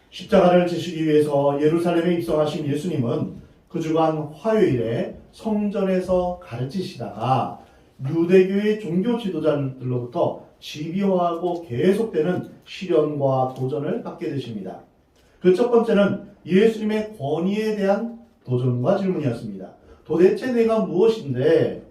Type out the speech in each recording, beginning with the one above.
십자가를 지시기 위해서 예루살렘에 입성하신 예수님은 그 주간 화요일에 성전에서 가르치시다가 유대교의 종교 지도자들로부터 집요하고 계속되는 시련과 도전을 받게 되십니다. 그 첫 번째는 예수님의 권위에 대한 도전과 질문이었습니다. 도대체 내가 무엇인데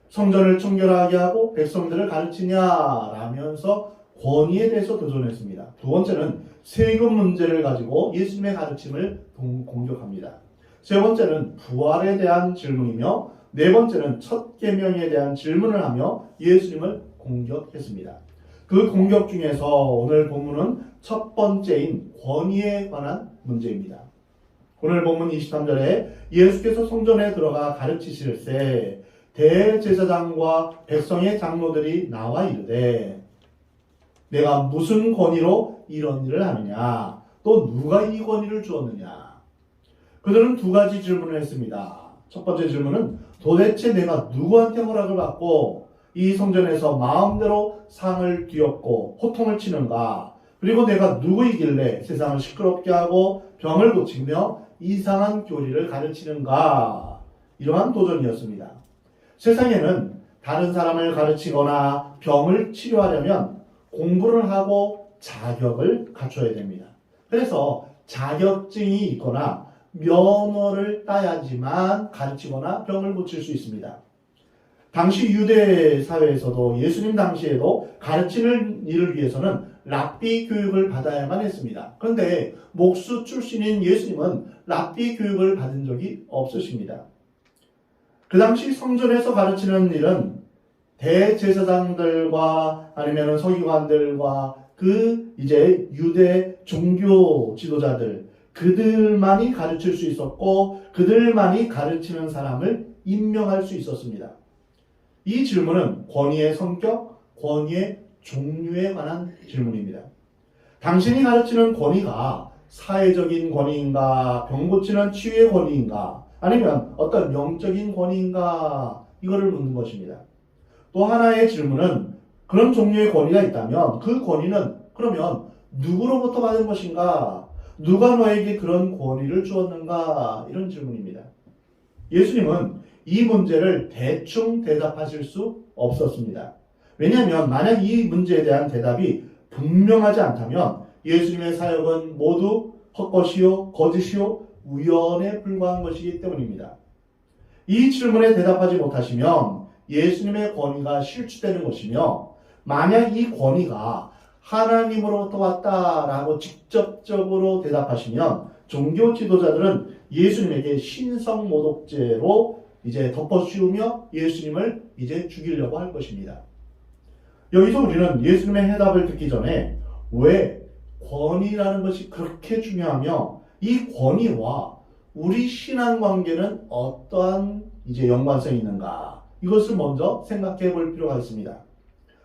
성전을 청결하게 하고 백성들을 가르치냐라면서 권위에 대해서 도전했습니다. 두 번째는 세금 문제를 가지고 예수님의 가르침을 공격합니다. 세 번째는 부활에 대한 질문이며 네 번째는 첫 계명에 대한 질문을 하며 예수님을 공격했습니다. 그 공격 중에서 오늘 본문은 첫 번째인 권위에 관한 문제입니다. 오늘 본문 23절에 예수께서 성전에 들어가 가르치실 때 대제사장과 백성의 장로들이 나와 이르되 내가 무슨 권위로 이런 일을 하느냐? 또 누가 이 권위를 주었느냐? 그들은 두 가지 질문을 했습니다. 첫 번째 질문은 도대체 내가 누구한테 허락을 받고 이 성전에서 마음대로 상을 뒤엎고 호통을 치는가? 그리고 내가 누구이길래 세상을 시끄럽게 하고 병을 고치며 이상한 교리를 가르치는가? 이러한 도전이었습니다. 세상에는 다른 사람을 가르치거나 병을 치료하려면 공부를 하고 자격을 갖춰야 됩니다. 그래서 자격증이 있거나 면허를 따야지만 가르치거나 병을 고칠 수 있습니다. 당시 유대 사회에서도 예수님 당시에도 가르치는 일을 위해서는 랍비 교육을 받아야만 했습니다. 그런데 목수 출신인 예수님은 랍비 교육을 받은 적이 없으십니다. 그 당시 성전에서 가르치는 일은 대제사장들과 아니면 서기관들과 그 이제 유대 종교 지도자들 그들만이 가르칠 수 있었고 그들만이 가르치는 사람을 임명할 수 있었습니다. 이 질문은 권위의 성격, 권위의 종류에 관한 질문입니다. 당신이 가르치는 권위가 사회적인 권위인가, 병 고치는 치유의 권위인가, 아니면 어떤 영적인 권위인가, 이거를 묻는 것입니다. 또 하나의 질문은 그런 종류의 권위가 있다면 그 권위는 그러면 누구로부터 받은 것인가? 누가 너에게 그런 권위를 주었는가? 이런 질문입니다. 예수님은 이 문제를 대충 대답하실 수 없었습니다. 왜냐하면 만약 이 문제에 대한 대답이 분명하지 않다면 예수님의 사역은 모두 헛것이요, 거짓이요, 우연에 불과한 것이기 때문입니다. 이 질문에 대답하지 못하시면 예수님의 권위가 실추되는 것이며 만약 이 권위가 하나님으로부터 왔다라고 직접적으로 대답하시면 종교 지도자들은 예수님에게 신성모독죄로 이제 덮어씌우며 예수님을 이제 죽이려고 할 것입니다. 여기서 우리는 예수님의 해답을 듣기 전에 왜 권위라는 것이 그렇게 중요하며 이 권위와 우리 신앙 관계는 어떠한 이제 연관성이 있는가? 이것을 먼저 생각해 볼 필요가 있습니다.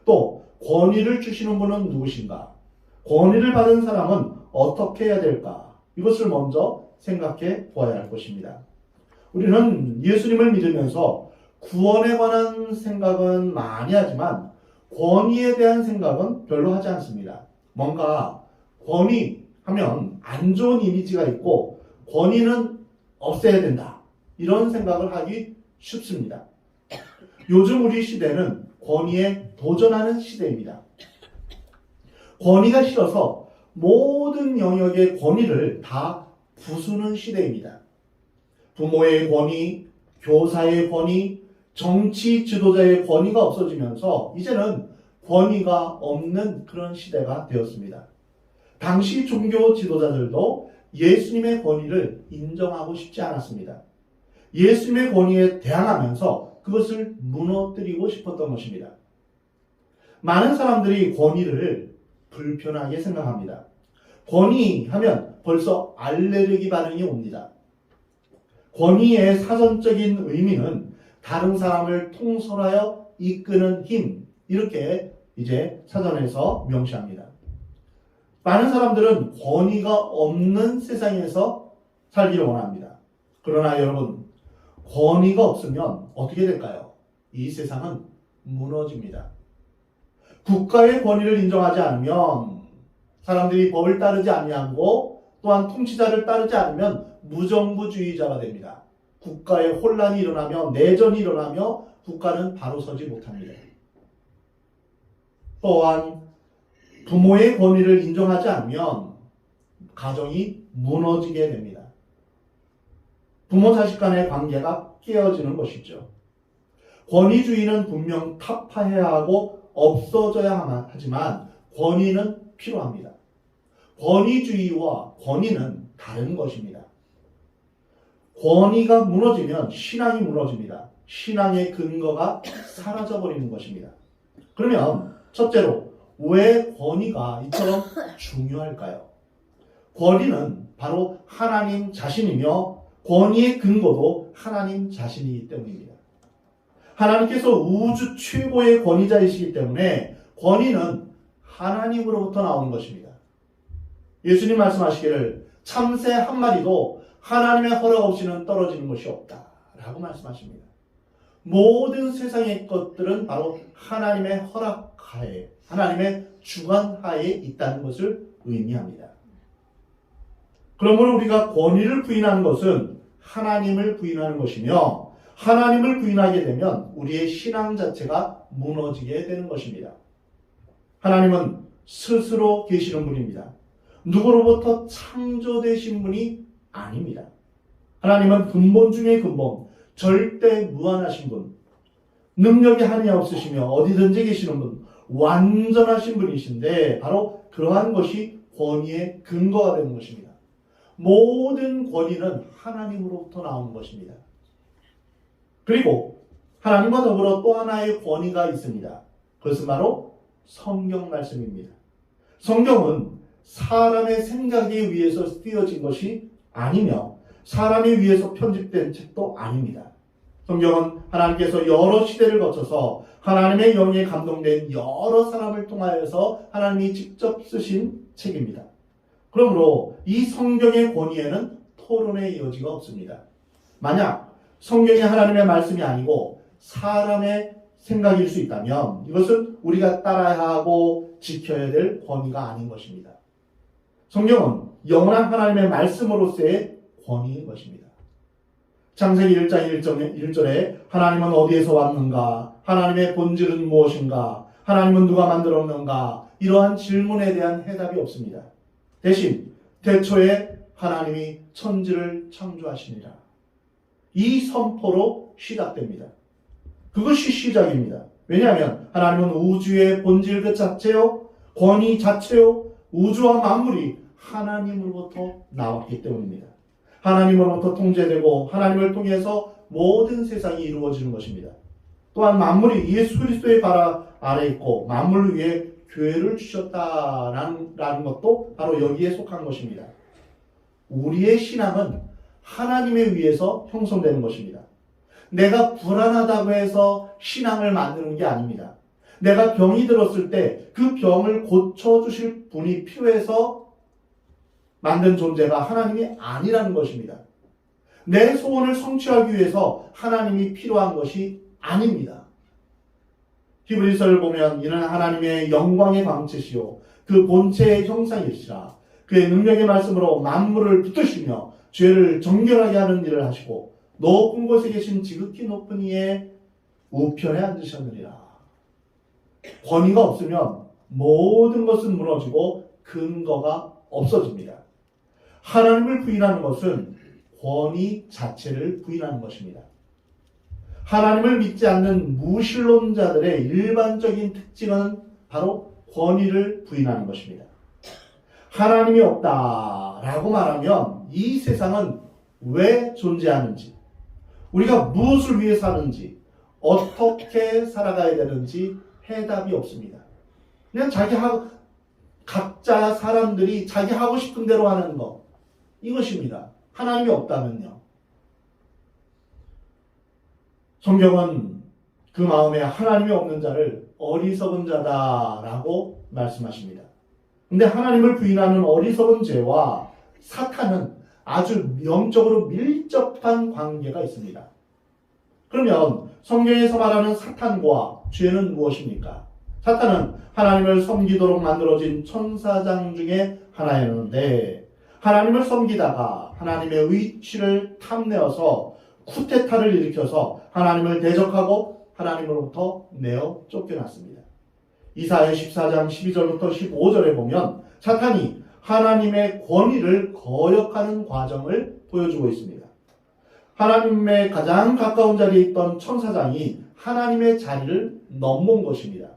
또 권위를 주시는 분은 누구신가? 권위를 받은 사람은 어떻게 해야 될까? 이것을 먼저 생각해 보아야 할 것입니다. 우리는 예수님을 믿으면서 구원에 관한 생각은 많이 하지만 권위에 대한 생각은 별로 하지 않습니다. 뭔가 권위하면 안 좋은 이미지가 있고 권위는 없애야 된다. 이런 생각을 하기 쉽습니다. 요즘 우리 시대는 권위에 도전하는 시대입니다. 권위가 싫어서 모든 영역의 권위를 다 부수는 시대입니다. 부모의 권위, 교사의 권위, 정치 지도자의 권위가 없어지면서 이제는 권위가 없는 그런 시대가 되었습니다. 당시 종교 지도자들도 예수님의 권위를 인정하고 싶지 않았습니다. 예수님의 권위에 대항하면서 그것을 무너뜨리고 싶었던 것입니다. 많은 사람들이 권위를 불편하게 생각합니다. 권위하면 벌써 알레르기 반응이 옵니다. 권위의 사전적인 의미는 다른 사람을 통솔하여 이끄는 힘, 이렇게 이제 사전에서 명시합니다. 많은 사람들은 권위가 없는 세상에서 살기를 원합니다. 그러나 여러분, 권위가 없으면 어떻게 될까요? 이 세상은 무너집니다. 국가의 권위를 인정하지 않으면 사람들이 법을 따르지 아니하고 또한 통치자를 따르지 않으면 무정부주의자가 됩니다. 국가에 혼란이 일어나며 내전이 일어나며 국가는 바로 서지 못합니다. 또한 부모의 권위를 인정하지 않으면 가정이 무너지게 됩니다. 부모 자식 간의 관계가 깨어지는 것이죠. 권위주의는 분명 타파해야 하고 없어져야 하지만 권위는 필요합니다. 권위주의와 권위는 다른 것입니다. 권위가 무너지면 신앙이 무너집니다. 신앙의 근거가 사라져버리는 것입니다. 그러면 첫째로 왜 권위가 이처럼 중요할까요? 권위는 바로 하나님 자신이며 권위의 근거도 하나님 자신이기 때문입니다. 하나님께서 우주 최고의 권위자이시기 때문에 권위는 하나님으로부터 나오는 것입니다. 예수님 말씀하시기를 참새 한 마리도 하나님의 허락 없이는 떨어지는 것이 없다 라고 말씀하십니다. 모든 세상의 것들은 바로 하나님의 허락하에, 하나님의 주관하에 있다는 것을 의미합니다. 그러므로 우리가 권위를 부인하는 것은 하나님을 부인하는 것이며 하나님을 부인하게 되면 우리의 신앙 자체가 무너지게 되는 것입니다. 하나님은 스스로 계시는 분입니다. 누구로부터 창조되신 분이 아닙니다. 하나님은 근본 중의 근본, 절대 무한하신 분, 능력이 한이 없으시며 어디든지 계시는 분, 완전하신 분이신데 바로 그러한 것이 권위의 근거가 되는 것입니다. 모든 권위는 하나님으로부터 나오는 것입니다. 그리고 하나님과 더불어 또 하나의 권위가 있습니다. 그것은 바로 성경 말씀입니다. 성경은 사람의 생각에 의해서 쓰여진 것이 아니며 사람에 의해서 편집된 책도 아닙니다. 성경은 하나님께서 여러 시대를 거쳐서 하나님의 영에 감동된 여러 사람을 통하여서 하나님이 직접 쓰신 책입니다. 그러므로 이 성경의 권위에는 토론의 여지가 없습니다. 만약 성경이 하나님의 말씀이 아니고 사람의 생각일 수 있다면 이것은 우리가 따라야 하고 지켜야 될 권위가 아닌 것입니다. 성경은 영원한 하나님의 말씀으로서의 권위인 것입니다. 창세기 1장 1절에 하나님은 어디에서 왔는가? 하나님의 본질은 무엇인가? 하나님은 누가 만들었는가? 이러한 질문에 대한 해답이 없습니다. 대신 태초에 하나님이 천지를 창조하시니라. 이 선포로 시작됩니다. 그것이 시작입니다. 왜냐하면 하나님은 우주의 본질 그 자체요, 권위 자체요, 우주와 만물이 하나님으로부터 나왔기 때문입니다. 하나님으로부터 통제되고 하나님을 통해서 모든 세상이 이루어지는 것입니다. 또한 만물이 예수 그리스도의 발 아래 있고 만물 위에 교회를 주셨다라는 것도 바로 여기에 속한 것입니다. 우리의 신앙은 하나님에 의해서 형성되는 것입니다. 내가 불안하다고 해서 신앙을 만드는 게 아닙니다. 내가 병이 들었을 때 그 병을 고쳐주실 분이 필요해서 만든 존재가 하나님이 아니라는 것입니다. 내 소원을 성취하기 위해서 하나님이 필요한 것이 아닙니다. 히브리서를 보면 이는 하나님의 영광의 광채시요 그 본체의 형상이시라. 그의 능력의 말씀으로 만물을 붙드시며 죄를 정결하게 하는 일을 하시고 높은 곳에 계신 지극히 높은 이의 우편에 앉으셨느니라. 권위가 없으면 모든 것은 무너지고 근거가 없어집니다. 하나님을 부인하는 것은 권위 자체를 부인하는 것입니다. 하나님을 믿지 않는 무신론자들의 일반적인 특징은 바로 권위를 부인하는 것입니다. 하나님이 없다라고 말하면 이 세상은 왜 존재하는지, 우리가 무엇을 위해 사는지, 어떻게 살아가야 되는지 해답이 없습니다. 그냥 각자 사람들이 자기 하고 싶은 대로 하는 것, 이것입니다. 하나님이 없다면요. 성경은 그 마음에 하나님이 없는 자를 어리석은 자다라고 말씀하십니다. 근데 하나님을 부인하는 어리석은 죄와 사탄은 아주 영적으로 밀접한 관계가 있습니다. 그러면 성경에서 말하는 사탄과 죄는 무엇입니까? 사탄은 하나님을 섬기도록 만들어진 천사장 중에 하나였는데 하나님을 섬기다가 하나님의 위치를 탐내어서 쿠데타를 일으켜서 하나님을 대적하고 하나님으로부터 내어 쫓겨났습니다. 이사야 14장 12절부터 15절에 보면 사탄이 하나님의 권위를 거역하는 과정을 보여주고 있습니다. 하나님의 가장 가까운 자리에 있던 천사장이 하나님의 자리를 넘본 것입니다.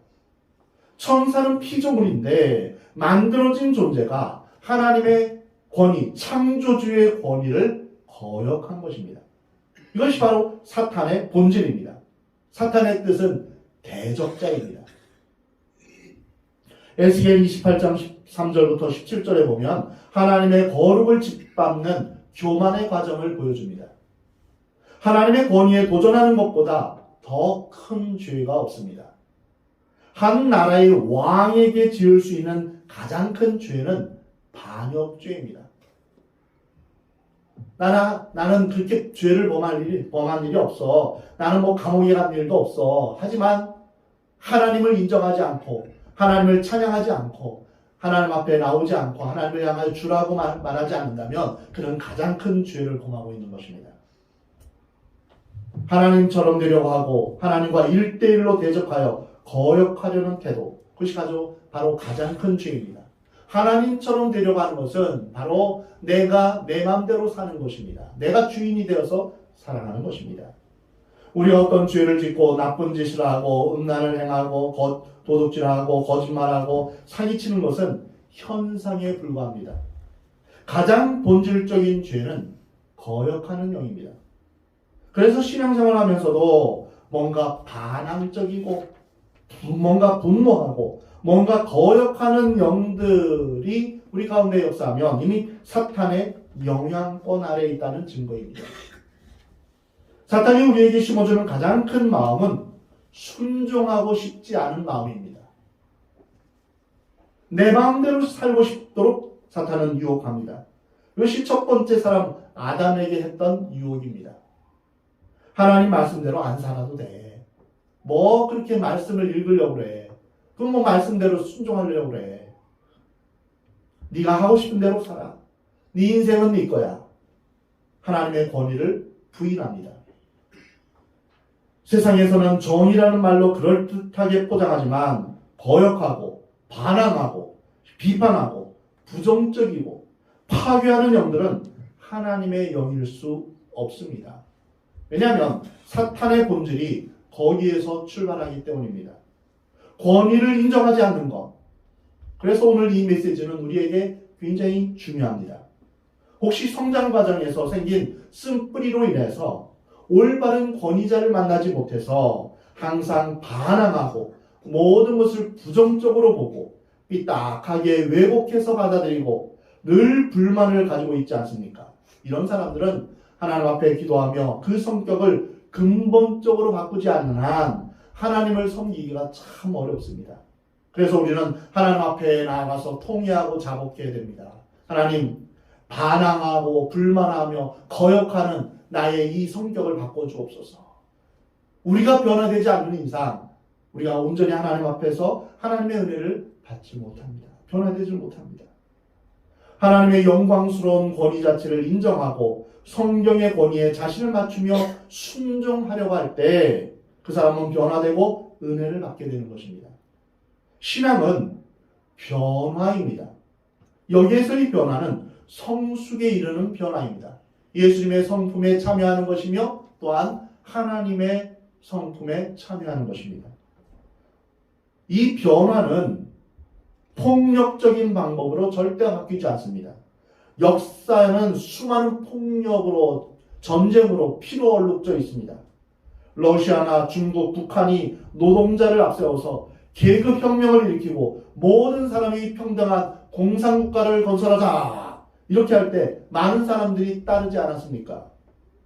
천사는 피조물인데 만들어진 존재가 하나님의 권위, 창조주의 권위를 거역한 것입니다. 이것이 바로 사탄의 본질입니다. 사탄의 뜻은 대적자입니다. 에스겔 28장 13절부터 17절에 보면 하나님의 거룩을 짓밟는 교만의 과정을 보여줍니다. 하나님의 권위에 도전하는 것보다 더 큰 죄가 없습니다. 한 나라의 왕에게 지을 수 있는 가장 큰 죄는 반역죄입니다. 나는 그렇게 죄를 범한 일이 없어. 나는 감옥에 간 일도 없어. 하지만 하나님을 인정하지 않고 하나님을 찬양하지 않고 하나님 앞에 나오지 않고 하나님을 향하여 주라고 말하지 않는다면 그는 가장 큰 죄를 범하고 있는 것입니다. 하나님처럼 되려고 하고 하나님과 1대1로 대적하여 거역하려는 태도, 그것이 바로 가장 큰 죄입니다. 하나님처럼 되려고 하는 것은 바로 내가 내 마음대로 사는 것입니다. 내가 주인이 되어서 살아가는 것입니다. 우리가 어떤 죄를 짓고 나쁜 짓을 하고 음란을 행하고 도둑질하고 거짓말하고 사기치는 것은 현상에 불과합니다. 가장 본질적인 죄는 거역하는 영입니다. 그래서 신앙생활을 하면서도 뭔가 반항적이고 뭔가 분노하고 뭔가 거역하는 영들이 우리 가운데 역사하면 이미 사탄의 영향권 아래에 있다는 증거입니다. 사탄이 우리에게 심어주는 가장 큰 마음은 순종하고 싶지 않은 마음입니다. 내 마음대로 살고 싶도록 사탄은 유혹합니다. 이것이 첫 번째 사람 아담에게 했던 유혹입니다. 하나님 말씀대로 안 살아도 돼. 그렇게 말씀을 읽으려고 그래. 그럼 말씀대로 순종하려고 그래. 네가 하고 싶은 대로 살아. 네 인생은 네 거야. 하나님의 권위를 부인합니다. 세상에서는 정의라는 말로 그럴듯하게 포장하지만 거역하고 반항하고 비판하고 부정적이고 파괴하는 영들은 하나님의 영일 수 없습니다. 왜냐하면 사탄의 본질이 거기에서 출발하기 때문입니다. 권위를 인정하지 않는 것. 그래서 오늘 이 메시지는 우리에게 굉장히 중요합니다. 혹시 성장 과정에서 생긴 쓴뿌리로 인해서 올바른 권위자를 만나지 못해서 항상 반항하고 모든 것을 부정적으로 보고 삐딱하게 왜곡해서 받아들이고 늘 불만을 가지고 있지 않습니까? 이런 사람들은 하나님 앞에 기도하며 그 성격을 근본적으로 바꾸지 않는 한 하나님을 섬기기가 참 어렵습니다. 그래서 우리는 하나님 앞에 나아가서 통회하고 자복해야 됩니다. 하나님, 반항하고 불만하며 거역하는 나의 이 성격을 바꿔주옵소서. 우리가 변화되지 않는 이상 우리가 온전히 하나님 앞에서 하나님의 은혜를 받지 못합니다. 변화되지 못합니다. 하나님의 영광스러운 권위 자체를 인정하고 성경의 권위에 자신을 맞추며 순종하려고 할 때 그 사람은 변화되고 은혜를 받게 되는 것입니다. 신앙은 변화입니다. 여기에서의 변화는 성숙에 이르는 변화입니다. 예수님의 성품에 참여하는 것이며 또한 하나님의 성품에 참여하는 것입니다. 이 변화는 폭력적인 방법으로 절대 바뀌지 않습니다. 역사는 수많은 폭력으로, 전쟁으로 피로 얼룩져 있습니다. 러시아나 중국, 북한이 노동자를 앞세워서 계급혁명을 일으키고 모든 사람이 평등한 공산국가를 건설하자 이렇게 할 때 많은 사람들이 따르지 않았습니까?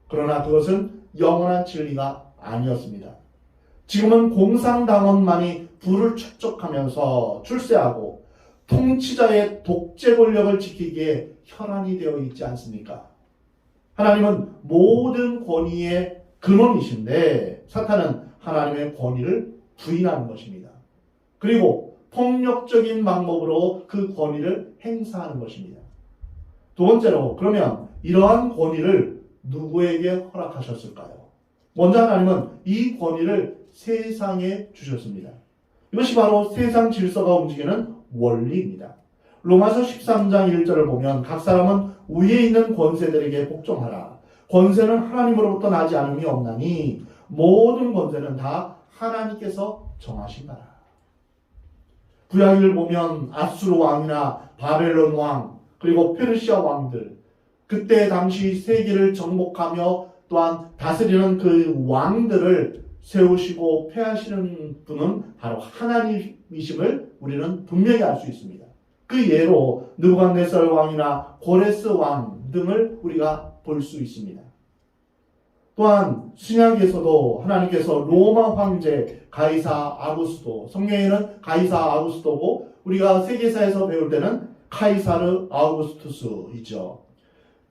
그러나 그것은 영원한 진리가 아니었습니다. 지금은 공산당원만이 부를 축적하면서 출세하고 통치자의 독재 권력을 지키기에 혈안이 되어 있지 않습니까? 하나님은 모든 권위의 근원이신데 사탄은 하나님의 권위를 부인하는 것입니다. 그리고 폭력적인 방법으로 그 권위를 행사하는 것입니다. 두 번째로, 그러면 이러한 권위를 누구에게 허락하셨을까요? 먼저 하나님은 이 권위를 세상에 주셨습니다. 이것이 바로 세상 질서가 움직이는 원리입니다. 로마서 13장 1절을 보면 각 사람은 위에 있는 권세들에게 복종하라. 권세는 하나님으로부터 나지 않음이 없나니 모든 권세는 다 하나님께서 정하신다라. 구약을 보면 아수르 왕이나 바벨론 왕, 그리고 페르시아 왕들, 그때 당시 세계를 정복하며 또한 다스리는 그 왕들을 세우시고 폐하시는 분은 바로 하나님이심을 우리는 분명히 알 수 있습니다. 그 예로 느부갓네살 왕이나 고레스 왕 등을 우리가 볼 수 있습니다. 또한 신약에서도 하나님께서 로마 황제 가이사 아구스토, 성경에는 가이사 아구스토고 우리가 세계사에서 배울 때는 카이사르 아우구스투스이죠.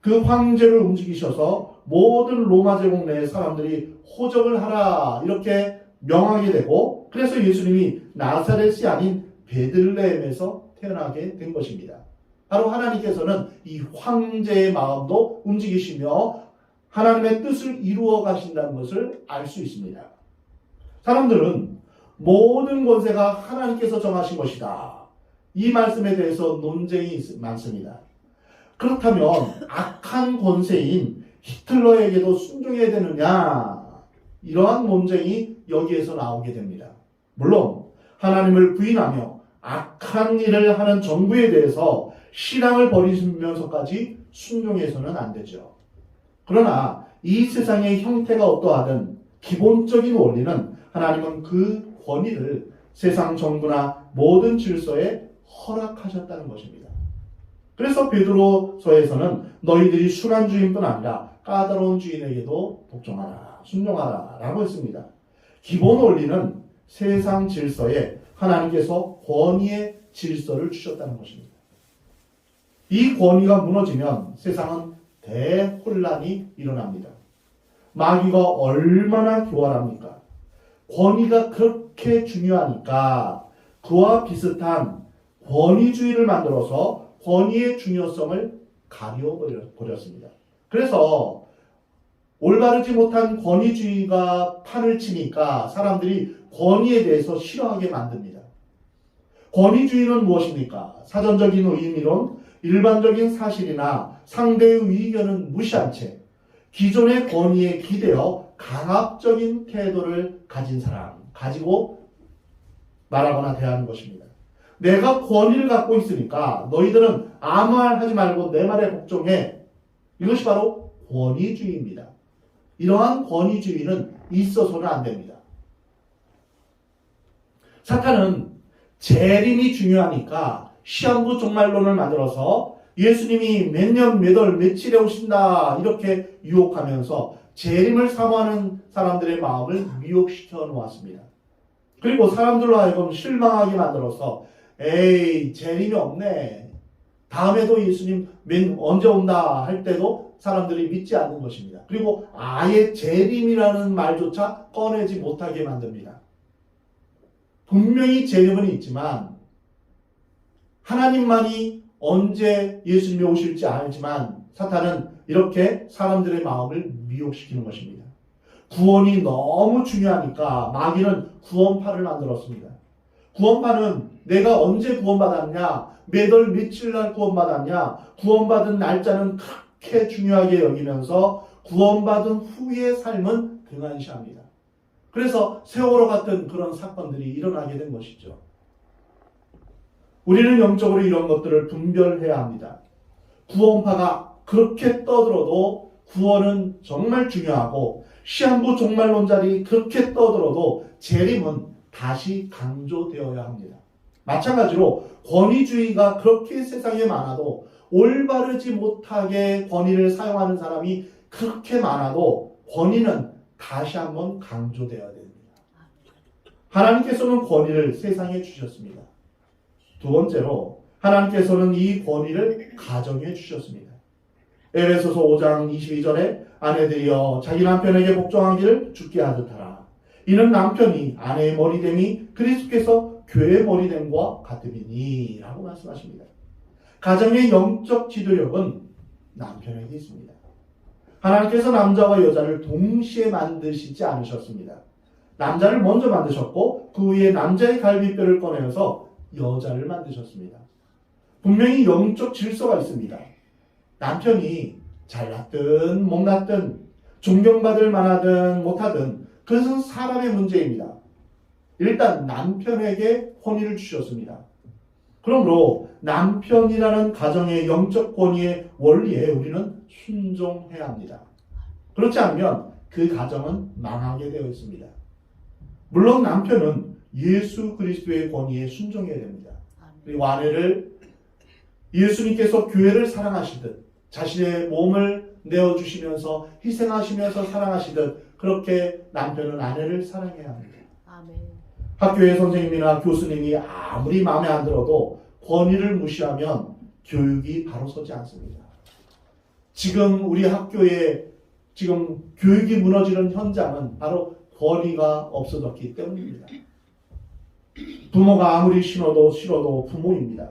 그 황제를 움직이셔서 모든 로마 제국 내 사람들이 호적을 하라 이렇게 명하게 되고, 그래서 예수님이 나사렛이 아닌 베들레헴에서 태어나게 된 것입니다. 바로 하나님께서는 이 황제의 마음도 움직이시며 하나님의 뜻을 이루어 가신다는 것을 알 수 있습니다. 사람들은 모든 권세가 하나님께서 정하신 것이다, 이 말씀에 대해서 논쟁이 많습니다. 그렇다면 악한 권세인 히틀러에게도 순종해야 되느냐, 이러한 논쟁이 여기에서 나오게 됩니다. 물론 하나님을 부인하며 악한 일을 하는 정부에 대해서 신앙을 버리시면서까지 순종해서는 안 되죠. 그러나 이 세상의 형태가 어떠하든 기본적인 원리는 하나님은 그 권위를 세상 정부나 모든 질서에 허락하셨다는 것입니다. 그래서 베드로서에서는 너희들이 순한 주인뿐 아니라 까다로운 주인에게도 복종하라, 순종하라 라고 했습니다. 기본 원리는 세상 질서에 하나님께서 권위의 질서를 주셨다는 것입니다. 이 권위가 무너지면 세상은 대혼란이 일어납니다. 마귀가 얼마나 교활합니까? 권위가 그렇게 중요하니까 그와 비슷한 권위주의를 만들어서 권위의 중요성을 가려버렸습니다. 그래서 올바르지 못한 권위주의가 판을 치니까 사람들이 권위에 대해서 싫어하게 만듭니다. 권위주의는 무엇입니까? 사전적인 의미론, 일반적인 사실이나 상대의 의견은 무시한 채 기존의 권위에 기대어 강압적인 태도를 가진 사람, 가지고 말하거나 대하는 것입니다. 내가 권위를 갖고 있으니까 너희들은 아무 말 하지 말고 내 말에 복종해. 이것이 바로 권위주의입니다. 이러한 권위주의는 있어서는 안 됩니다. 사탄은 재림이 중요하니까 시한부 종말론을 만들어서 예수님이 몇 년, 몇 월, 며칠에 오신다 이렇게 유혹하면서 재림을 사모하는 사람들의 마음을 미혹시켜 놓았습니다. 그리고 사람들로 하여금 실망하게 만들어서 에이 재림이 없네, 다음에도 예수님 언제 온다 할 때도 사람들이 믿지 않는 것입니다. 그리고 아예 재림이라는 말조차 꺼내지 못하게 만듭니다. 분명히 재림은 있지만 하나님만이 언제 예수님이 오실지 알지만 사탄은 이렇게 사람들의 마음을 미혹시키는 것입니다. 구원이 너무 중요하니까 마귀는 구원파를 만들었습니다. 구원파는 내가 언제 구원받았냐, 몇 월 며칠 날 구원받았냐, 구원받은 날짜는 그렇게 중요하게 여기면서 구원받은 후의 삶은 등한시합니다. 그래서 세월호 같은 그런 사건들이 일어나게 된 것이죠. 우리는 영적으로 이런 것들을 분별해야 합니다. 구원파가 그렇게 떠들어도 구원은 정말 중요하고, 시한부 종말론자들이 그렇게 떠들어도 재림은 다시 강조되어야 합니다. 마찬가지로 권위주의가 그렇게 세상에 많아도, 올바르지 못하게 권위를 사용하는 사람이 그렇게 많아도 권위는 다시 한번 강조되어야 됩니다. 하나님께서는 권위를 세상에 주셨습니다. 두 번째로 하나님께서는 이 권위를 가정에 주셨습니다. 에베소서 5장 22절에 아내들이여 자기 남편에게 복종하기를 주께 하듯 하라. 이는 남편이 아내의 머리됨이 그리스도께서 교회의 머리됨과 같음이니 라고 말씀하십니다. 가정의 영적 지도력은 남편에게 있습니다. 하나님께서 남자와 여자를 동시에 만드시지 않으셨습니다. 남자를 먼저 만드셨고 그 후에 남자의 갈비뼈를 꺼내서 여자를 만드셨습니다. 분명히 영적 질서가 있습니다. 남편이 잘났든 못났든 존경받을 만하든 못하든 그것은 사람의 문제입니다. 일단 남편에게 권위를 주셨습니다. 그러므로 남편이라는 가정의 영적 권위의 원리에 우리는 순종해야 합니다. 그렇지 않으면 그 가정은 망하게 되어 있습니다. 물론 남편은 예수 그리스도의 권위에 순종해야 됩니다. 그리고 아내를 예수님께서 교회를 사랑하시듯 자신의 몸을 내어주시면서 희생하시면서 사랑하시듯 그렇게 남편은 아내를 사랑해야 합니다. 아멘. 학교의 선생님이나 교수님이 아무리 마음에 안 들어도 권위를 무시하면 교육이 바로 서지 않습니다. 지금 우리 학교에 지금 교육이 무너지는 현장은 바로 권위가 없어졌기 때문입니다. 부모가 아무리 싫어도 부모입니다.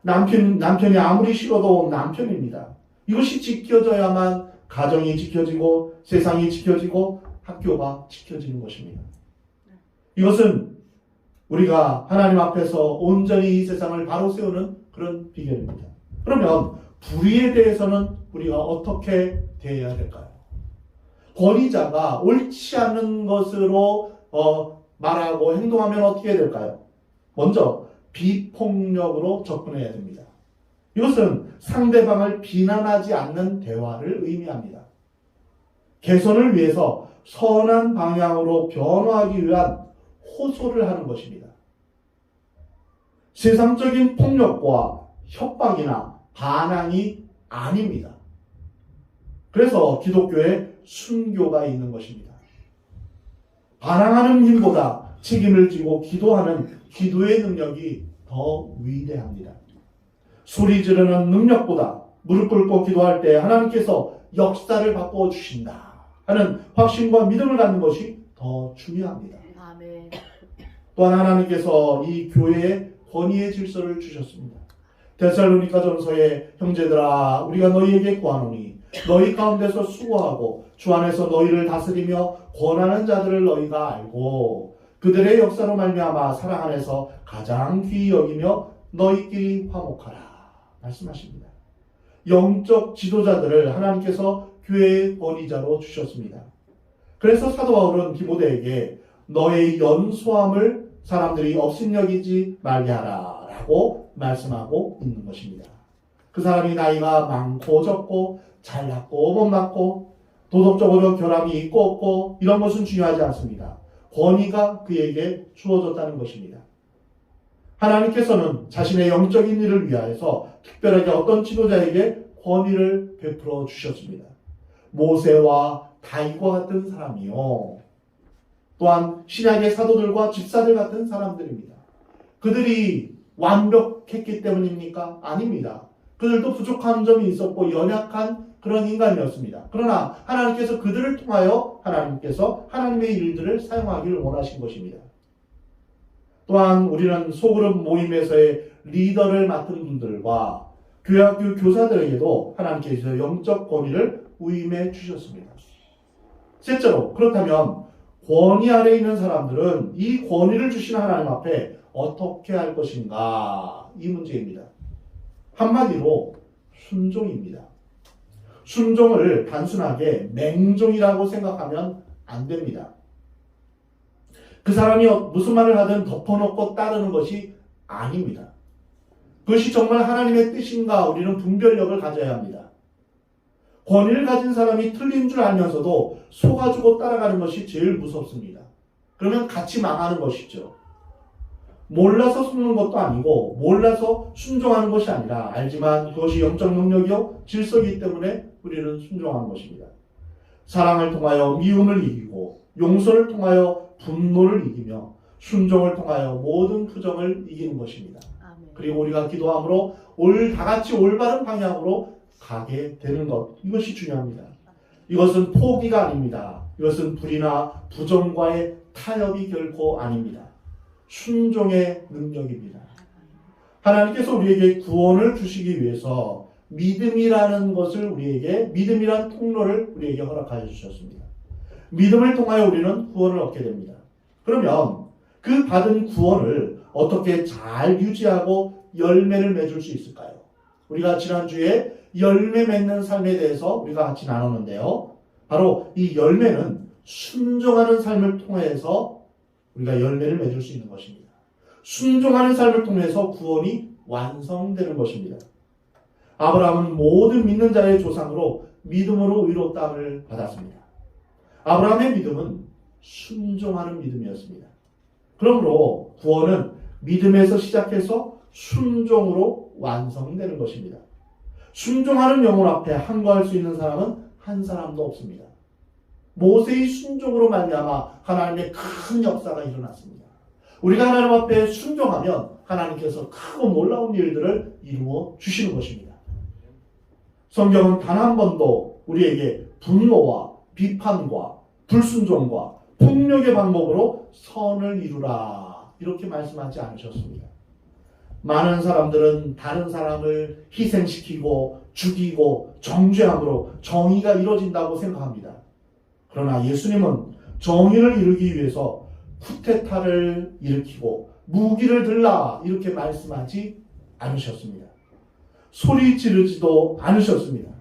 남편이 아무리 싫어도 남편입니다. 이것이 지켜져야만 가정이 지켜지고 세상이 지켜지고 학교가 지켜지는 것입니다. 이것은 우리가 하나님 앞에서 온전히 이 세상을 바로 세우는 그런 비결입니다. 그러면 불의에 대해서는 우리가 어떻게 대해야 될까요? 권위자가 옳지 않은 것으로 말하고 행동하면 어떻게 될까요? 먼저 비폭력으로 접근해야 됩니다. 이것은 상대방을 비난하지 않는 대화를 의미합니다. 개선을 위해서 선한 방향으로 변화하기 위한 호소를 하는 것입니다. 세상적인 폭력과 협박이나 반항이 아닙니다. 그래서 기독교에 순교가 있는 것입니다. 반항하는 힘보다 책임을 지고 기도하는 기도의 능력이 더 위대합니다. 소리 지르는 능력보다 무릎 꿇고 기도할 때 하나님께서 역사를 바꿔 주신다 하는 확신과 믿음을 갖는 것이 더 중요합니다. 아멘. 또한 하나님께서 이 교회에 권위의 질서를 주셨습니다. 데살로니가전서에 형제들아 우리가 너희에게 구하노니 너희 가운데서 수고하고 주 안에서 너희를 다스리며 권하는 자들을 너희가 알고 그들의 역사로 말미암아 사랑 안에서 가장 귀히 여기며 너희끼리 화목하라 말씀하십니다. 영적 지도자들을 하나님께서 교회의 권위자로 주셨습니다. 그래서 사도 바울은 디모데에게 너의 연소함을 사람들이 업신여기지 말게 하라 라고 말씀하고 있는 것입니다. 그 사람이 나이가 많고 적고 잘났고 못났고 도덕적으로 결함이 있고 없고 이런 것은 중요하지 않습니다. 권위가 그에게 주어졌다는 것입니다. 하나님께서는 자신의 영적인 일을 위하여서 특별하게 어떤 지도자에게 권위를 베풀어 주셨습니다. 모세와 다윗과 같은 사람이요. 또한 신약의 사도들과 집사들 같은 사람들입니다. 그들이 완벽했기 때문입니까? 아닙니다. 그들도 부족한 점이 있었고 연약한 그런 인간이었습니다. 그러나 하나님께서 그들을 통하여 하나님께서 하나님의 일들을 사용하기를 원하신 것입니다. 또한 우리는 소그룹 모임에서의 리더를 맡은 분들과 교회학교 교사들에게도 하나님께서 영적 권위를 위임해 주셨습니다. 셋째로 그렇다면 권위 아래 있는 사람들은 이 권위를 주신 하나님 앞에 어떻게 할 것인가 이 문제입니다. 한마디로 순종입니다. 순종을 단순하게 맹종이라고 생각하면 안 됩니다. 그 사람이 무슨 말을 하든 덮어놓고 따르는 것이 아닙니다. 그것이 정말 하나님의 뜻인가 우리는 분별력을 가져야 합니다. 권위를 가진 사람이 틀린 줄 알면서도 속아주고 따라가는 것이 제일 무섭습니다. 그러면 같이 망하는 것이죠. 몰라서 속는 것도 아니고 몰라서 순종하는 것이 아니라 알지만 그것이 영적 능력이요 질서이기 때문에 우리는 순종하는 것입니다. 사랑을 통하여 미움을 이기고 용서를 통하여 분노를 이기며 순종을 통하여 모든 부정을 이기는 것입니다. 아멘. 그리고 우리가 기도함으로 다 같이 올바른 방향으로 가게 되는 것 이것이 중요합니다. 이것은 포기가 아닙니다. 이것은 불의나 부정과의 타협이 결코 아닙니다. 순종의 능력입니다. 하나님께서 우리에게 구원을 주시기 위해서 믿음이라는 것을 우리에게, 믿음이란 통로를 우리에게 허락하여 주셨습니다. 믿음을 통하여 우리는 구원을 얻게 됩니다. 그러면 그 받은 구원을 어떻게 잘 유지하고 열매를 맺을 수 있을까요? 우리가 지난주에 열매 맺는 삶에 대해서 우리가 같이 나눴는데요. 바로 이 열매는 순종하는 삶을 통해서 우리가 열매를 맺을 수 있는 것입니다. 순종하는 삶을 통해서 구원이 완성되는 것입니다. 아브라함은 모든 믿는 자의 조상으로 믿음으로 의롭다함을 받았습니다. 아브라함의 믿음은 순종하는 믿음이었습니다. 그러므로 구원은 믿음에서 시작해서 순종으로 완성되는 것입니다. 순종하는 영혼 앞에 항거할 수 있는 사람은 한 사람도 없습니다. 모세의 순종으로 말미암아 하나님의 큰 역사가 일어났습니다. 우리가 하나님 앞에 순종하면 하나님께서 크고 놀라운 일들을 이루어 주시는 것입니다. 성경은 단 한 번도 우리에게 분노와 비판과 불순종과 폭력의 방법으로 선을 이루라 이렇게 말씀하지 않으셨습니다. 많은 사람들은 다른 사람을 희생시키고 죽이고 정죄함으로 정의가 이루어진다고 생각합니다. 그러나 예수님은 정의를 이루기 위해서 쿠데타를 일으키고 무기를 들라 이렇게 말씀하지 않으셨습니다. 소리 지르지도 않으셨습니다.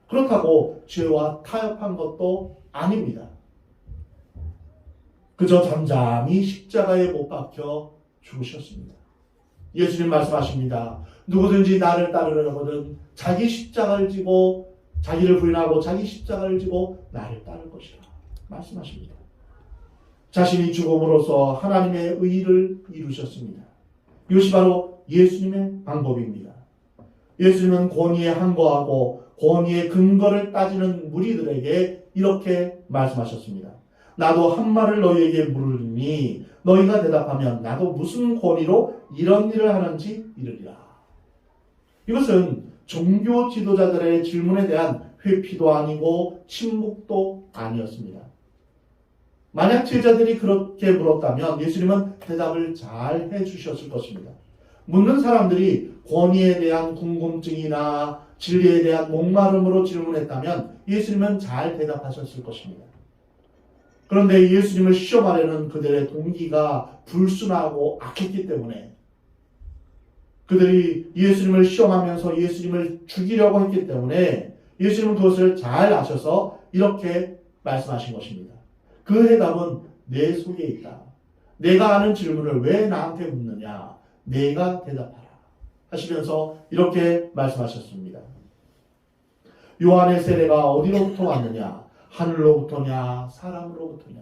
그렇다고 죄와 타협한 것도 아닙니다. 그저 잠잠히 십자가에 못 박혀 죽으셨습니다. 예수님 말씀하십니다. 누구든지 나를 따르려거든 자기 십자가를 지고 자기를 부인하고 자기 십자가를 지고 나를 따를 것이라 말씀하십니다. 자신이 죽음으로써 하나님의 의를 이루셨습니다. 이것이 바로 예수님의 방법입니다. 예수님은 권위에 항거하고 권위의 근거를 따지는 무리들에게 이렇게 말씀하셨습니다. 나도 한 말을 너희에게 물으리니 너희가 대답하면 나도 무슨 권위로 이런 일을 하는지 이르리라. 이것은 종교 지도자들의 질문에 대한 회피도 아니고 침묵도 아니었습니다. 만약 제자들이 그렇게 물었다면 예수님은 대답을 잘 해주셨을 것입니다. 묻는 사람들이 권위에 대한 궁금증이나 진리에 대한 목마름으로 질문했다면 예수님은 잘 대답하셨을 것입니다. 그런데 예수님을 시험하려는 그들의 동기가 불순하고 악했기 때문에 그들이 예수님을 시험하면서 예수님을 죽이려고 했기 때문에 예수님은 그것을 잘 아셔서 이렇게 말씀하신 것입니다. 그 해답은 내 속에 있다. 내가 아는 질문을 왜 나한테 묻느냐? 내가 대답하라. 하시면서 이렇게 말씀하셨습니다. 요한의 세례가 어디로부터 왔느냐? 하늘로부터냐? 사람으로부터냐?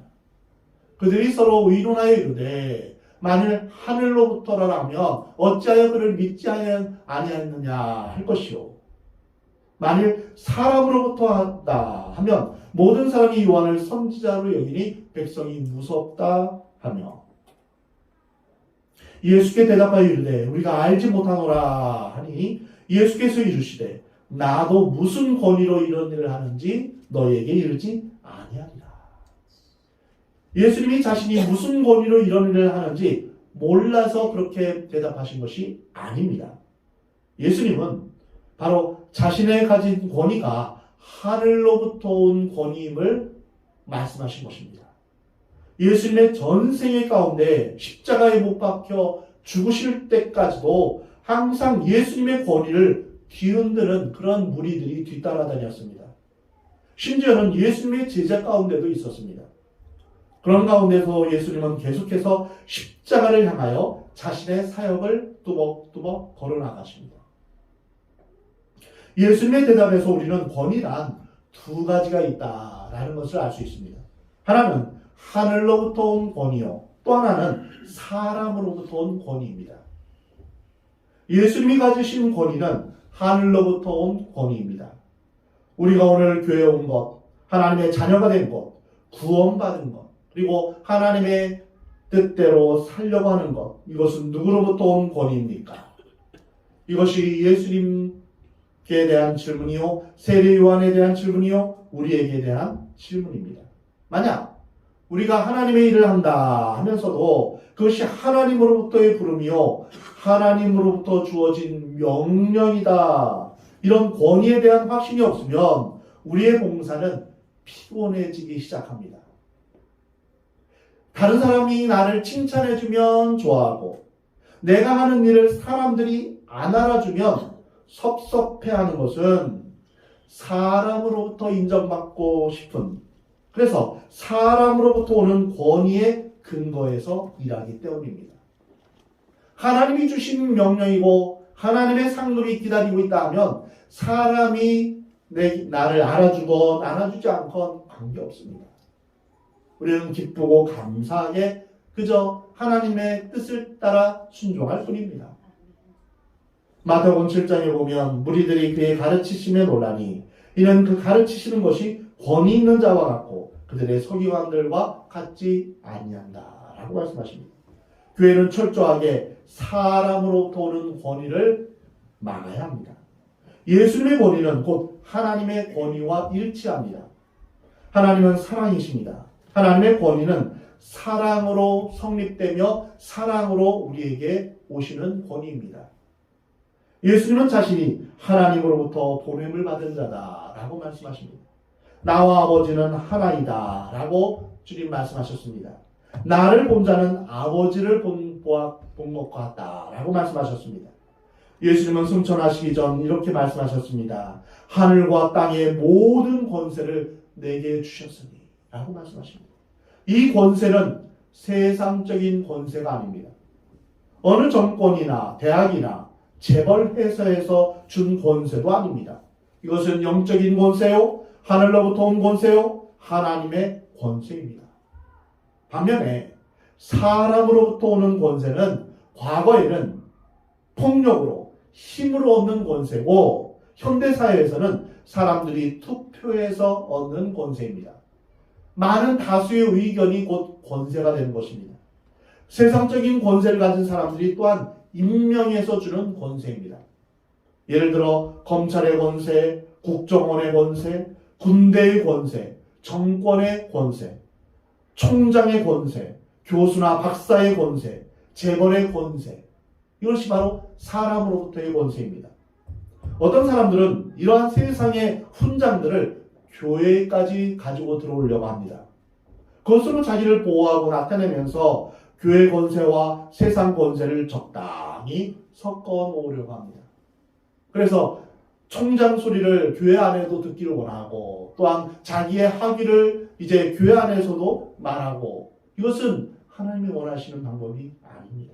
그들이 서로 의논하여 이르되 만일 하늘로부터라면 어찌하여 그를 믿지 아니하였느냐 할 것이요. 만일 사람으로부터 한다 하면 모든 사람이 요한을 선지자로 여기니 백성이 무섭다 하며 예수께 대답하여 이르되 우리가 알지 못하노라 하니 예수께서 이르시되 나도 무슨 권위로 이런 일을 하는지 너희에게 이르지 아니하리라. 예수님이 자신이 무슨 권위로 이런 일을 하는지 몰라서 그렇게 대답하신 것이 아닙니다. 예수님은 바로 자신의 가진 권위가 하늘로부터 온 권위임을 말씀하신 것입니다. 예수님의 전생의 가운데 십자가에 못 박혀 죽으실 때까지도 항상 예수님의 권위를 뒤흔드는 그런 무리들이 뒤따라다녔습니다. 심지어는 예수님의 제자 가운데도 있었습니다. 그런 가운데서 예수님은 계속해서 십자가를 향하여 자신의 사역을 뚜벅뚜벅 걸어나가십니다. 예수님의 대답에서 우리는 권위란 두 가지가 있다라는 것을 알 수 있습니다. 하나는 하늘로부터 온 권위요. 또 하나는 사람으로부터 온 권위입니다. 예수님이 가지신 권위는 하늘로부터 온 권위입니다. 우리가 오늘 교회에 온 것, 하나님의 자녀가 된 것, 구원받은 것, 그리고 하나님의 뜻대로 살려고 하는 것, 이것은 누구로부터 온 권위입니까? 이것이 예수님께 대한 질문이요, 세례 요한에 대한 질문이요, 우리에게 대한 질문입니다. 만약 우리가 하나님의 일을 한다 하면서도 그것이 하나님으로부터의 부름이요, 하나님으로부터 주어진 명령이다, 이런 권위에 대한 확신이 없으면 우리의 봉사는 피곤해지기 시작합니다. 다른 사람이 나를 칭찬해주면 좋아하고 내가 하는 일을 사람들이 안 알아주면 섭섭해하는 것은 사람으로부터 인정받고 싶은, 그래서 사람으로부터 오는 권위의 근거에서 일하기 때문입니다. 하나님이 주신 명령이고 하나님의 상급이 기다리고 있다 하면 사람이 나를 알아주건 알아주지 않건 관계없습니다. 우리는 기쁘고 감사하게 그저 하나님의 뜻을 따라 순종할 뿐입니다. 마태복음 7장에 보면 무리들이 그의 가르치심에 놀라니 이는 그 가르치시는 것이 권위 있는 자와 같고 그들의 서기관들과 같지 아니한다 라고 말씀하십니다. 교회는 철저하게 사람으로부터 오는 권위를 막아야 합니다. 예수님의 권위는 곧 하나님의 권위와 일치합니다. 하나님은 사랑이십니다. 하나님의 권위는 사랑으로 성립되며 사랑으로 우리에게 오시는 권위입니다. 예수님은 자신이 하나님으로부터 보냄을 받은 자다라고 말씀하십니다. 나와 아버지는 하나이다 라고 주님 말씀하셨습니다. 나를 본 자는 아버지를 본 것과 같다라고 말씀하셨습니다. 예수님은 승천하시기 전 이렇게 말씀하셨습니다. 하늘과 땅의 모든 권세를 내게 주셨으니 라고 말씀하십니다. 이 권세는 세상적인 권세가 아닙니다. 어느 정권이나 대학이나 재벌 회사에서 준 권세도 아닙니다. 이것은 영적인 권세요, 하늘로부터 온 권세요, 하나님의 권세입니다. 반면에 사람으로부터 오는 권세는 과거에는 폭력으로 힘으로 얻는 권세고 현대사회에서는 사람들이 투표해서 얻는 권세입니다. 많은 다수의 의견이 곧 권세가 되는 것입니다. 세상적인 권세를 가진 사람들이 또한 임명해서 주는 권세입니다. 예를 들어 검찰의 권세, 국정원의 권세, 군대의 권세, 정권의 권세, 총장의 권세, 교수나 박사의 권세, 재벌의 권세, 이것이 바로 사람으로부터의 권세입니다. 어떤 사람들은 이러한 세상의 훈장들을 교회까지 가지고 들어오려고 합니다. 그것으로 자기를 보호하고 나타내면서 교회 권세와 세상 권세를 적당히 섞어 놓으려고 합니다. 그래서 총장 소리를 교회 안에도 듣기를 원하고 또한 자기의 학위를 이제 교회 안에서도 말하고, 이것은 하나님이 원하시는 방법이 아닙니다.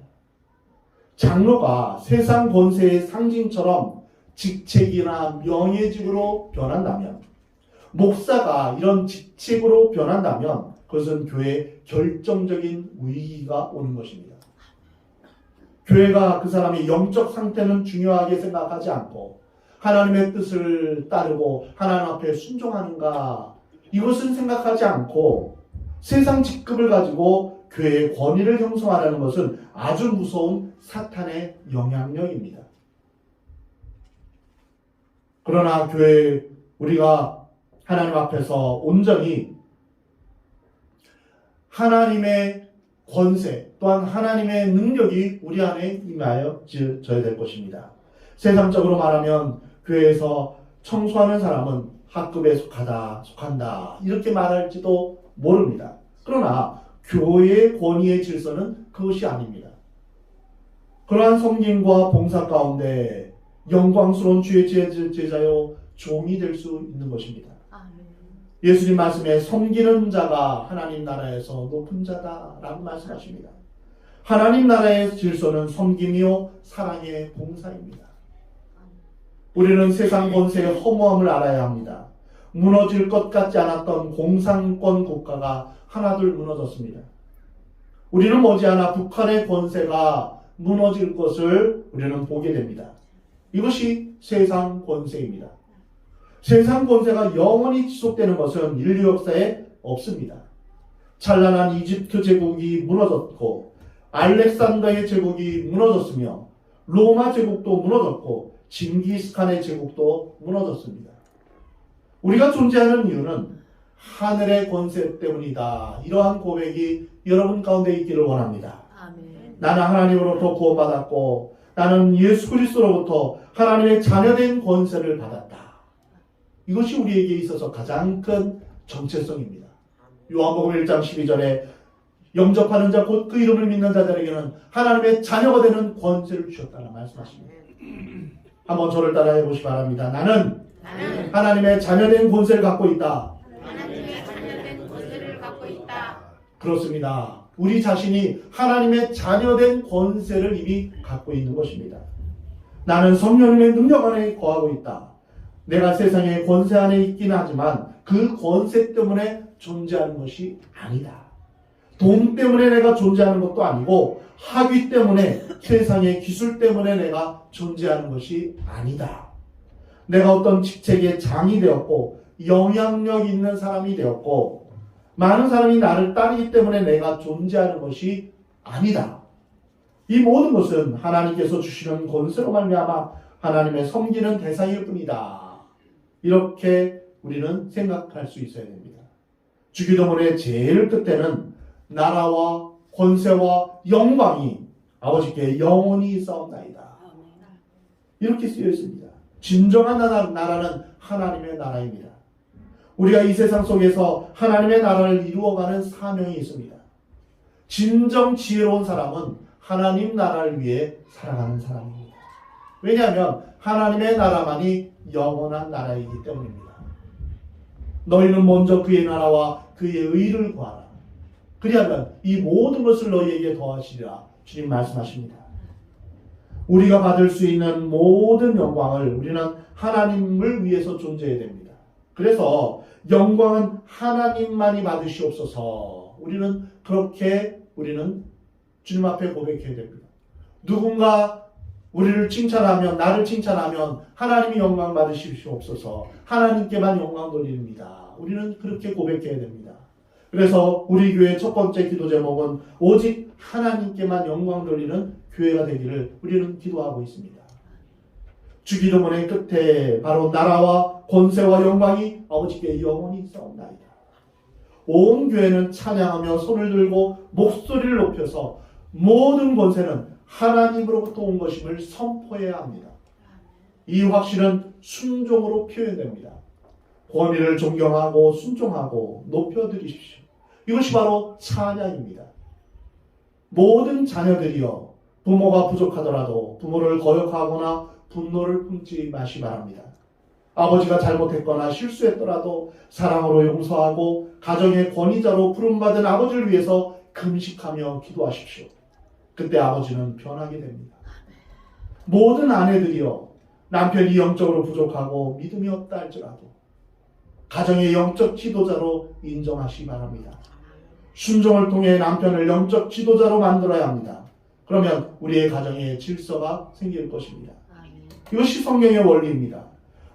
장로가 세상 권세의 상징처럼 직책이나 명예직으로 변한다면, 목사가 이런 직책으로 변한다면 그것은 교회에 결정적인 위기가 오는 것입니다. 교회가 그 사람의 영적 상태는 중요하게 생각하지 않고 하나님의 뜻을 따르고 하나님 앞에 순종하는가, 이것은 생각하지 않고 세상 직급을 가지고 교회의 권위를 형성하려는 것은 아주 무서운 사탄의 영향력입니다. 그러나 교회, 우리가 하나님 앞에서 온전히 하나님의 권세 또한 하나님의 능력이 우리 안에 임하여 져야 될 것입니다. 세상적으로 말하면 교회에서 청소하는 사람은 학급에 속한다 이렇게 말할지도 모릅니다. 그러나 교회의 권위의 질서는 그것이 아닙니다. 그러한 섬김과 봉사 가운데 영광스러운 주의 제자요 종이 될 수 있는 것입니다. 예수님 말씀에 섬기는 자가 하나님 나라에서 높은 자다라고 말씀하십니다. 하나님 나라의 질서는 섬김이요 사랑의 봉사입니다. 우리는 세상 권세의 허무함을 알아야 합니다. 무너질 것 같지 않았던 공산권 국가가 하나둘 무너졌습니다. 우리는 머지않아 북한의 권세가 무너질 것을 우리는 보게 됩니다. 이것이 세상 권세입니다. 세상 권세가 영원히 지속되는 것은 인류 역사에 없습니다. 찬란한 이집트 제국이 무너졌고 알렉산더의 제국이 무너졌으며 로마 제국도 무너졌고 징기스칸의 제국도 무너졌습니다. 우리가 존재하는 이유는 하늘의 권세 때문이다. 이러한 고백이 여러분 가운데 있기를 원합니다. 아멘. 나는 하나님으로부터 구원받았고 나는 예수 그리스도로부터 하나님의 자녀된 권세를 받았다. 이것이 우리에게 있어서 가장 큰 정체성입니다. 요한복음 1장 12절에 영접하는 자 곧 그 이름을 믿는 자들에게는 하나님의 자녀가 되는 권세를 주셨다는 말씀하십니다. 한번 저를 따라해 보시기 바랍니다. 나는 하나님의 자녀된 권세를 갖고 있다. 하나님의 자녀된 권세를 갖고 있다. 그렇습니다. 우리 자신이 하나님의 자녀된 권세를 이미 갖고 있는 것입니다. 나는 성령님의 능력 안에 거하고 있다. 내가 세상의 권세 안에 있긴 하지만 그 권세 때문에 존재하는 것이 아니다. 돈 때문에 내가 존재하는 것도 아니고 학위 때문에 세상의 기술 때문에 내가 존재하는 것이 아니다. 내가 어떤 직책의 장이 되었고 영향력 있는 사람이 되었고 많은 사람이 나를 따르기 때문에 내가 존재하는 것이 아니다. 이 모든 것은 하나님께서 주시는 권세로 말미암아 하나님의 섬기는 대상일 뿐이다. 이렇게 우리는 생각할 수 있어야 됩니다. 주기도문의 제일 끝에는 나라와 권세와 영광이 아버지께 영원히 있사옵나이다. 이렇게 쓰여 있습니다. 진정한 나라는 하나님의 나라입니다. 우리가 이 세상 속에서 하나님의 나라를 이루어가는 사명이 있습니다. 진정 지혜로운 사람은 하나님 나라를 위해 살아가는 사람입니다. 왜냐하면 하나님의 나라만이 영원한 나라이기 때문입니다. 너희는 먼저 그의 나라와 그의 의를 구하라. 그리하면 이 모든 것을 너희에게 더하시리라. 주님 말씀하십니다. 우리가 받을 수 있는 모든 영광을 우리는 하나님을 위해서 존재해야 됩니다. 그래서 영광은 하나님만이 받으시옵소서. 우리는 그렇게 주님 앞에 고백해야 됩니다. 누군가 우리를 칭찬하면, 나를 칭찬하면 하나님이 영광 받으시옵소서. 하나님께만 영광 돌립니다. 우리는 그렇게 고백해야 됩니다. 그래서 우리 교회 첫 번째 기도 제목은 오직 하나님께만 영광 돌리는 교회가 되기를 우리는 기도하고 있습니다. 주기도문의 끝에 바로 나라와 권세와 영광이 아버지께 영원히 있사옵나이다. 온 교회는 찬양하며 손을 들고 목소리를 높여서 모든 권세는 하나님으로부터 온 것임을 선포해야 합니다. 이 확신은 순종으로 표현됩니다. 권위를 존경하고 순종하고 높여드리십시오. 이것이 바로 찬양입니다. 모든 자녀들이여 부모가 부족하더라도 부모를 거역하거나 분노를 품지 마시 바랍니다. 아버지가 잘못했거나 실수했더라도 사랑으로 용서하고 가정의 권위자로 부름받은 아버지를 위해서 금식하며 기도하십시오. 그때 아버지는 변하게 됩니다. 모든 아내들이여 남편이 영적으로 부족하고 믿음이 없다 할지라도 가정의 영적 지도자로 인정하시기 바랍니다. 순종을 통해 남편을 영적 지도자로 만들어야 합니다. 그러면 우리의 가정에 질서가 생길 것입니다. 이것이 성경의 원리입니다.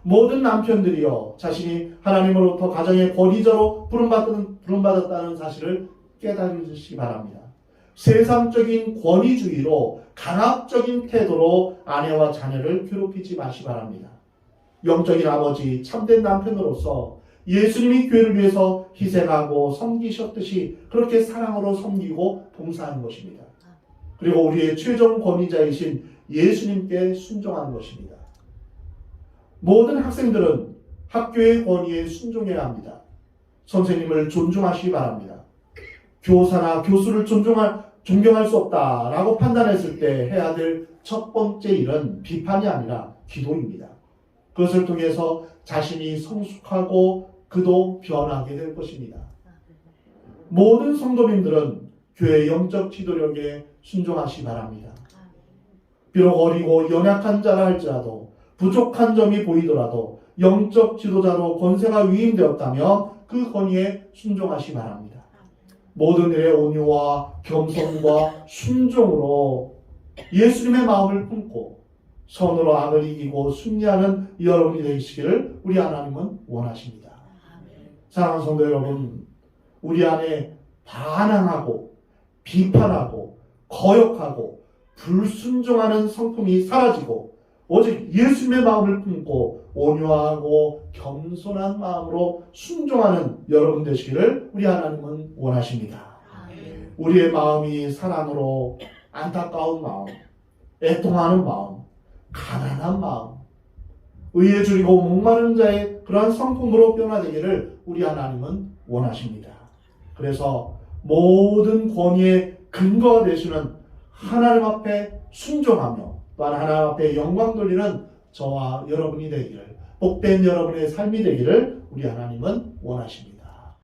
모든 남편들이여 자신이 하나님으로부터 가정의 권위자로 부름받았다는 사실을 깨달으시기 바랍니다. 세상적인 권위주의로 강압적인 태도로 아내와 자녀를 괴롭히지 마시기 바랍니다. 영적인 아버지, 참된 남편으로서 예수님이 교회를 위해서 희생하고 섬기셨듯이 그렇게 사랑으로 섬기고 봉사하는 것입니다. 그리고 우리의 최종 권위자이신 예수님께 순종하는 것입니다. 모든 학생들은 학교의 권위에 순종해야 합니다. 선생님을 존중하시기 바랍니다. 교사나 교수를 존경할 수 없다라고 판단했을 때 해야 될 첫 번째 일은 비판이 아니라 기도입니다. 그것을 통해서 자신이 성숙하고 그도 변하게 될 것입니다. 모든 성도님들은 교회 영적 지도력에 순종하시기 바랍니다. 비록 어리고 연약한 자라 할지라도 부족한 점이 보이더라도 영적 지도자로 권세가 위임되었다면 그 권위에 순종하시기 바랍니다. 모든 일의 온유와 겸손과 순종으로 예수님의 마음을 품고 선으로 악을 이기고 승리하는 여러분이 되시기를 우리 하나님은 원하십니다. 사랑하는 성도 여러분, 우리 안에 반항하고 비판하고 거역하고 불순종하는 성품이 사라지고 오직 예수님의 마음을 품고 온유하고 겸손한 마음으로 순종하는 여러분 되시기를 우리 하나님은 원하십니다. 우리의 마음이 사랑으로 안타까운 마음, 애통하는 마음, 가난한 마음, 의에 줄이고 목마른 자의 그러한 성품으로 변화되기를 우리 하나님은 원하십니다. 그래서 모든 권위의 근거가 되시는 하나님 앞에 순종하며 또한 하나님 앞에 영광 돌리는 저와 여러분이 되기를, 복된 여러분의 삶이 되기를 우리 하나님은 원하십니다.